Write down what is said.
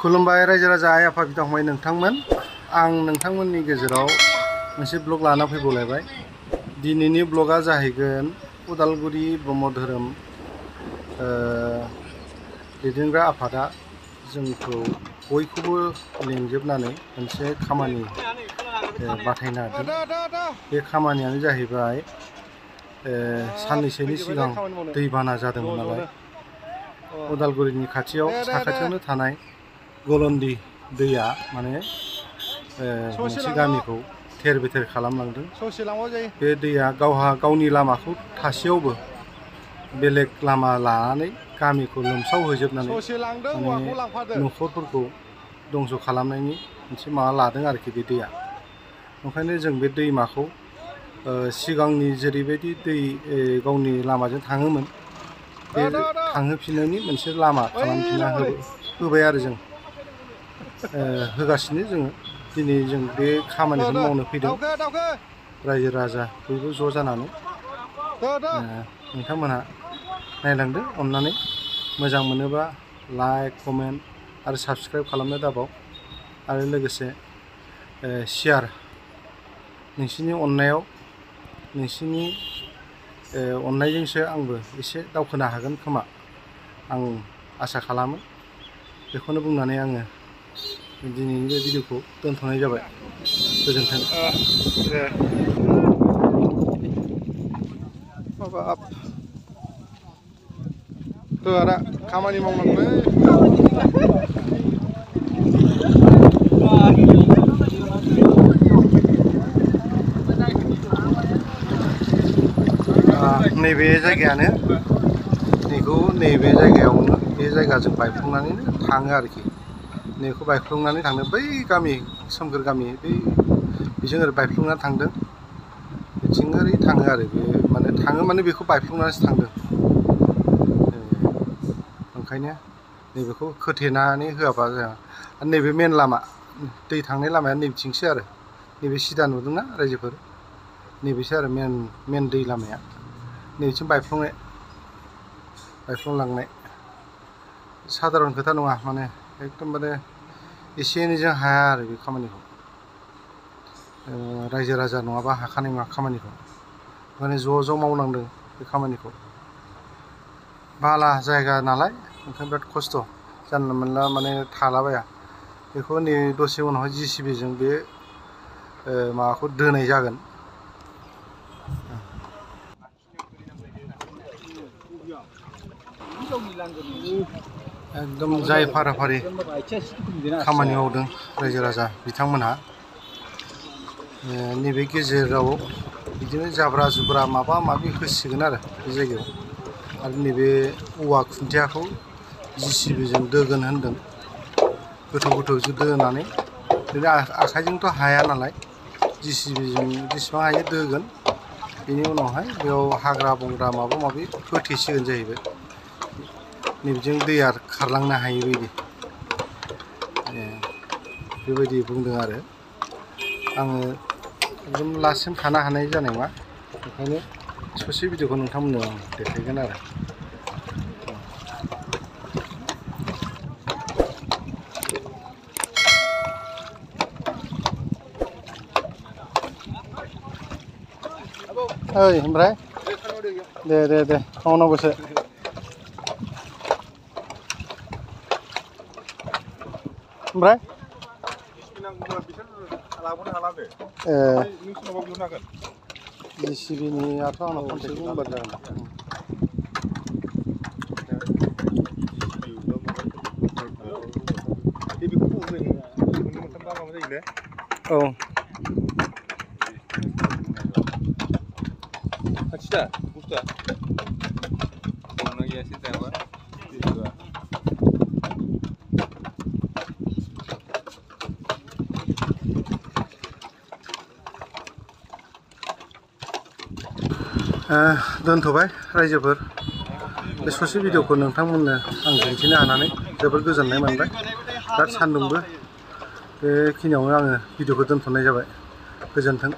खुलुमबाय रायजो राजा आइ आफा बिदा फंबाय नोंथांमोन आं नोंथांमोननि गेजेराव मोनसे ब्लग लाना फैबावलायबाय। दिनैनि ब्लगा जाहैगोन उदालगुरि ब्रह्म धोरोम दैदेनग्रा आफादा जोंखौ बयखौबो लेंजोबनानै मोनसे खामानि बाथायना होदों। बे खामानियानो जाहैबाय साननैसोनि सिगां दैबाना जादोंमोन नालाय उदालगुरिनि साखाथियावनो थानाय गलन्दि दैया माने मोनसे गामिखौ थेर बेथेर खालामलांदों। बे दैया गावनि लामाखौ थासेयावबो बेलेग लामा लानानै गामिखौ लोमसावहोजोबनानै माने न'खरफोरखौ दंस' खालामनायनि मोनसे माबा लादों आरोखि बे दैया। ओंखायनो जों बे दैमाखौ सिगांनि जेरैबायदि दै गावनि लामाजों थाङोमोन बे थांहोफिननायनि मोनसे लामा खालामफिनना होबाय आरो जों होगासिनो जोङो। दिनै जों बे खामानिखौनो मावनो फैदों रायजो राजा बयबो ज' जानानै। नोंथांमोनहा नायलांदो अननानै, मोजां मोनोबा लाइक कमेन्ट आरो साबस्क्राइब खालामनो दाबाव, आरो लोगोसे शेयार। नोंसिनि अननायाव नोंसिनि अननायजोंसो आंबो एसे दावखोनो हागोन खोमा आं आसा खालामो। बेखौनो बुंनानै आङो दिनैनि बे भिडिअखौ दोनथ'नाय जाबाय। गोजोन्थों। माबाब आदा खामानि मावनांगौलै। नैबे जायगायानो नैबे जायगायावनो बे जायगाजों बायफ्लंनानैनो थाङो आरोखि। नैखौ बायफ्लंनानै थांदों बै गामि सोमखोर गामि बेजों ओरै बायफ्लंनानै थांदों। बिथिं ओरै थाङो आरो बे माने बेखौ बायफ्लंनानैसो थांदों। ओंखायनो नैबेखौ खोथेनानै होआबा जाया। आरो नैबे मेन लामा दै थांनाय लामाया नैबिथिंसो आरो नैबे सिदा नुदोंना रायजोफोर, नैबेसो आरो मेन दै लामाया। नैबिथिं बायफ्लंलांनाय साधारन खोथा नङा, माने एकदमबारे एसे एनैजों हाया आरो बे खामानिखौ। रायजो राजा नङाबा हाखानाय नङा खामानिखौ। माने ज' मावनांदों बे खामानिखौ। बाला जायगा नालाय ओंखायनो बिराद खस्थ', जानला मोनला माने थालाबाया। बेखौ नै दसे उनावहाय JCBजों बे माबाखौ दोनाय जागोन। एकदम जाय फाराफारि खामानि मावदों रायजो राजा बिथांमोनहा नैबे गेजेराव बिदिनो जाब्रा जुब्रा माबा माबि होसिगोन आरो बे जायगायाव। आरो नैबे औवा खुन्थियाखौ JCBजों दोगोन होनदों। गोथौ दोनानै बिदिनो आखाइजोंथ' हाया नालाय JCBजों जेसेबां हायो दोगोन। बेनि उनावहाय बेयाव हाग्रा बंग्रा माबा माबि होथेसिगोन जाहैबाय, नैबिजों दैया खारलांनो हायि बायदि। बेबायदि बुंदों आरो आङो एकदम लास्टसिम थानो हानाय जानाय नङा। ओंखायनो ससे भिडिअखौ नोंथांमोननो आं देखायगोन आरो। ओइ ओमफ्राय दे मावनांगौसो। ओमफ्राय JCBनियाथ' आंनाव कन्टेक्ट नाम्बार जागोन। औ खाथिदा बुस्थुआ गैया सिन्थायाबा दोनथ'बाय रायजोफोर। बे ससे भिडिअखौ नोंथांमोननो आं दिन्थिनो हानानै जोबोद गोजोननाय मोनबाय। बिराद सान्दुंबो। बेखिनियावनो आङो भिडिअखौ दोनथ'नाय जाबाय। गोजोन्थों।